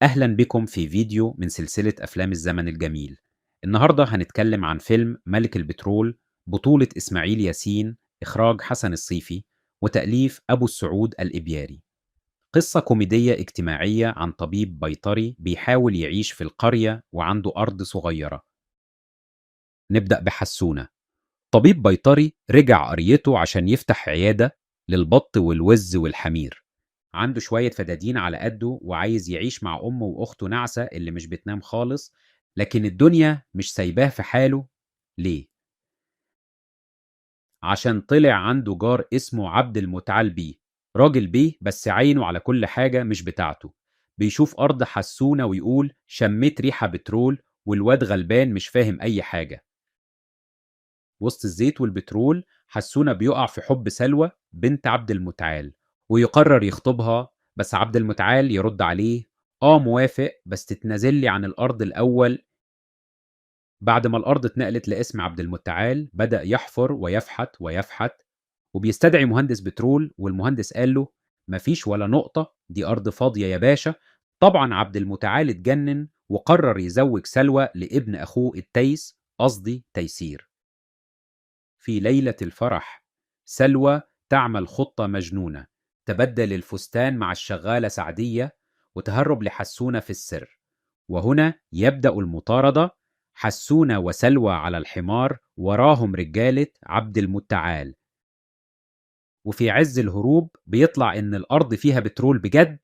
أهلا بكم في فيديو من سلسلة أفلام الزمن الجميل. النهاردة هنتكلم عن فيلم ملك البترول، بطولة إسماعيل ياسين، إخراج حسن الصيفي، وتأليف أبو السعود الإبياري. قصة كوميدية اجتماعية عن طبيب بيطري بيحاول يعيش في القرية وعنده أرض صغيرة. نبدأ بحسونة. طبيب بيطري رجع قريته عشان يفتح عيادة للبط والوز والحمير. عنده شوية فدادين على قده وعايز يعيش مع أمه وأخته نعسة اللي مش بتنام خالص، لكن الدنيا مش سايباه في حاله. ليه؟ عشان طلع عنده جار اسمه عبد المتعال بيه، راجل بيه بس عينه على كل حاجة مش بتاعته. بيشوف أرض حسونة ويقول شميت ريحة بترول، والواد غلبان مش فاهم أي حاجة. وسط الزيت والبترول حسونة بيقع في حب سلوى بنت عبد المتعال، ويقرر يخطبها. بس عبد المتعال يرد عليه: موافق بس تتنازلي عن الأرض الأول. بعد ما الأرض اتنقلت لاسم عبد المتعال بدأ يحفر ويفحت ويفحت، وبيستدعي مهندس بترول، والمهندس قال له مفيش ولا نقطة، دي أرض فاضية يا باشا. طبعا عبد المتعال اتجنن وقرر يزوج سلوى لابن أخوه التيس، قصدي تيسير. في ليلة الفرح سلوى تعمل خطة مجنونة، تبدل الفستان مع الشغالة سعدية وتهرب لحسونة في السر. وهنا يبدأ المطاردة. حسونة وسلوى على الحمار، وراهم رجالة عبد المتعال. وفي عز الهروب بيطلع إن الأرض فيها بترول بجد.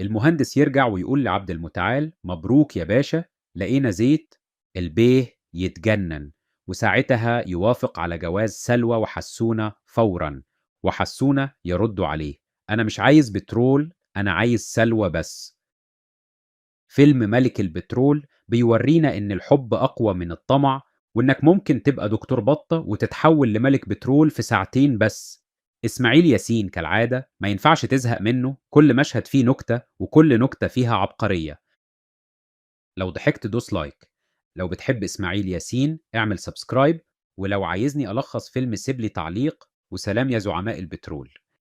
المهندس يرجع ويقول لعبد المتعال مبروك يا باشا، لقينا زيت. البيه يتجنن، وساعتها يوافق على جواز سلوى وحسونة فورا. وحسونة يرد عليه: أنا مش عايز بترول، أنا عايز سلوى بس. فيلم ملك البترول بيورينا إن الحب أقوى من الطمع، وإنك ممكن تبقى دكتور بطة وتتحول لملك بترول في ساعتين بس. إسماعيل ياسين كالعادة ما ينفعش تزهق منه، كل مشهد فيه نكتة وكل نكتة فيها عبقرية. لو ضحكت دوس لايك. لو بتحب إسماعيل ياسين اعمل سبسكرايب. ولو عايزني ألخص فيلم سيب لي تعليق. وسلام يا زعماء البترول.